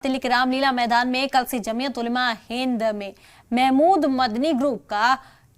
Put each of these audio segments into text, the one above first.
दिल्ली के रामलीला मैदान में कल से जमीयत उलमा हिंद में महमूद मदनी ग्रुप का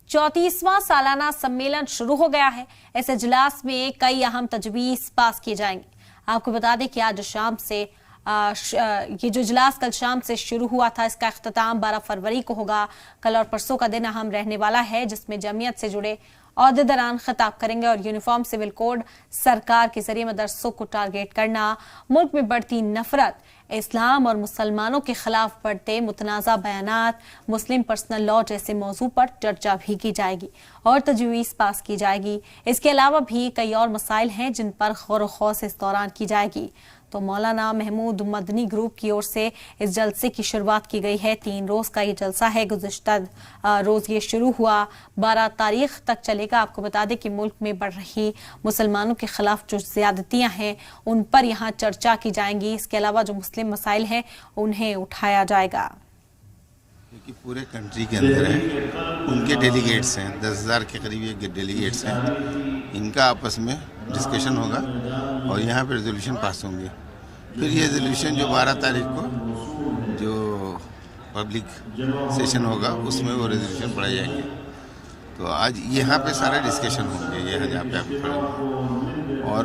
34वां सालाना सम्मेलन शुरू हो गया है। इस इजलास में कई अहम तजवीज पास किए जाएंगे। आपको बता दें कि आज शाम से ये जो इजलास कल शाम से शुरू हुआ था, इसका इख्तिताम 12 फरवरी को होगा। कल और परसों का दिन अहम रहने वाला है, जिसमें जमीयत से जुड़े ओहदेदारान खिताब करेंगे और यूनिफॉर्म सिविल कोड, सरकार के जरिए मदरसों को टारगेट करना, मुल्क में बढ़ती नफरत, इस्लाम और मुसलमानों के खिलाफ बढ़ते मुतनाज़ा बयानात, मुस्लिम पर्सनल लॉ जैसे मौजू पर चर्चा भी की जाएगी और तजवीज़ पास की जाएगी। इसके अलावा भी कई और मसाइल हैं जिन पर गौर व खौस इस दौरान की जाएगी। तो मौलाना महमूद मदनी ग्रुप की ओर से इस जलसे की शुरुआत की गई है। 3 रोज का ये जलसा है। गुज़िश्ता रोज ये शुरू हुआ, 12 तारीख तक चलेगा। आपको बता दें कि मुल्क में बढ़ रही मुसलमानों के खिलाफ जो ज्यादतियां हैं उन पर यहाँ चर्चा की जाएंगी। इसके अलावा जो मुस्लिम मसाइल हैं उन्हें उठाया जाएगा। क्योंकि पूरे कंट्री के अंदर है, उनके डेलीगेट्स हैं, 10,000 के करीब ये डेलीगेट्स हैं। इनका आपस में डिस्कशन होगा और यहाँ पे रेजोल्यूशन पास होंगे। फिर ये रेजोल्यूशन जो 12 तारीख को जो पब्लिक सेशन होगा उसमें वो रेजोल्यूशन पढ़ाए जाएंगे। तो आज यहाँ पे सारा डिस्कशन होंगे, ये जहाँ पे आप पढ़ेंगे। और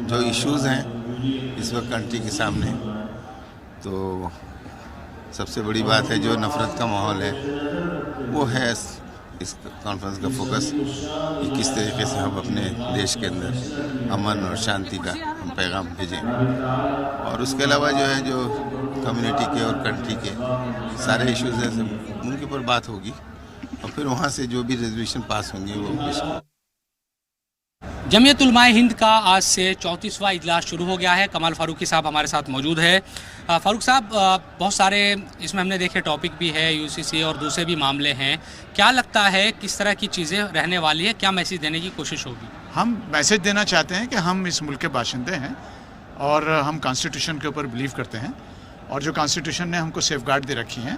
जो इश्यूज़ हैं इस वक्त कंट्री के सामने, तो सबसे बड़ी बात है जो नफरत का माहौल है, वो है इस कॉन्फ्रेंस का फोकस कि किस तरीके से हम अपने देश के अंदर अमन और शांति का हम पैगाम भेजें। और उसके अलावा जो है जो कम्युनिटी के और कंट्री के सारे इश्यूज हैं सब उनके ऊपर बात होगी और फिर वहाँ से जो भी रेजोल्यूशन पास होंगे वो पेश होंगे। जमीयत उलमाए हिंद का आज से 34वां इजलास शुरू हो गया है। कमाल फारूकी साहब हमारे साथ मौजूद है। फारूक साहब, बहुत सारे इसमें हमने देखे टॉपिक भी है, यूसीसी और दूसरे भी मामले हैं। क्या लगता है किस तरह की चीज़ें रहने वाली है, क्या मैसेज देने की कोशिश होगी? हम मैसेज देना चाहते हैं कि हम इस मुल्क के बाशिंदे हैं और हम कॉन्स्टिट्यूशन के ऊपर बिलीव करते हैं और जो कॉन्स्टिट्यूशन ने हमको सेफगार्ड दे रखी हैं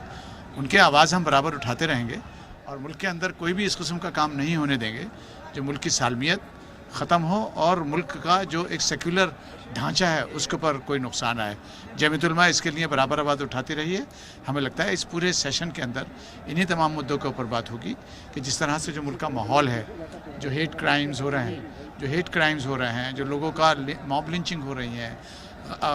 उनके आवाज़ हम बराबर उठाते रहेंगे और मुल्क के अंदर कोई भी इस किस्म का काम नहीं होने देंगे जो मुल्क की सालमियत ख़त्म हो और मुल्क का जो एक सेक्युलर ढांचा है उसके ऊपर कोई नुकसान आए। जमीयत उलमा इसके लिए बराबर आवाज़ उठाती रही है। हमें लगता है इस पूरे सेशन के अंदर इन्हीं तमाम मुद्दों के ऊपर बात होगी कि जिस तरह से जो मुल्क का माहौल है, जो हेट क्राइम्स हो रहे हैं, जो लोगों का मॉब लिंचिंग हो रही है,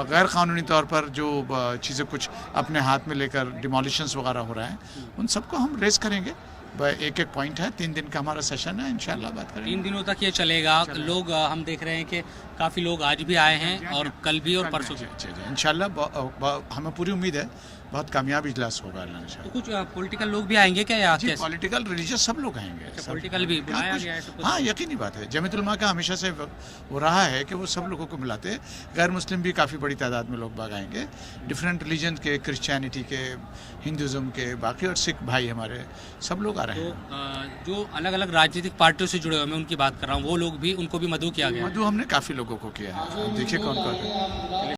गैर कानूनी तौर पर जो चीज़ें कुछ अपने हाथ में लेकर डिमोलिशंस वगैरह हो रहे हैं, उन सबको हम रेस करेंगे। एक पॉइंट है, 3 दिन का हमारा सेशन है, इंशाल्लाह बात करेंगे। 3 दिनों तक ये चलेगा। लोग हम देख रहे हैं कि काफ़ी लोग आज भी आए हैं और कल भी और परसों भी। इंशाल्लाह हमें पूरी उम्मीद है बहुत कामयाब इजलास होगा। तो कुछ पॉलिटिकल लोग भी आएंगे क्या? पॉलिटिकल रिलीजियस सब लोग आएंगे। पॉलिटिकल भी बुलाया गया है? हाँ, यकीनी बात है। जमीयत उलमा का हमेशा से वो रहा है कि वो सब लोगों को मिलाते हैं। गैर मुस्लिम भी काफ़ी बड़ी तादाद में लोग बाग आएंगे, डिफरेंट रिलीजन के, क्रिश्चियनिटी के, हिंदुज़म के, बाकी और सिख भाई हमारे सब लोग आ रहे हैं। जो अलग अलग राजनीतिक पार्टियों से जुड़े हुए, मैं उनकी बात कर रहा हूँ, वो लोग भी, उनको भी मदऊ किया गया? मदऊ हमने काफ़ी लोगों को किया है। देखिए कौन कौन है।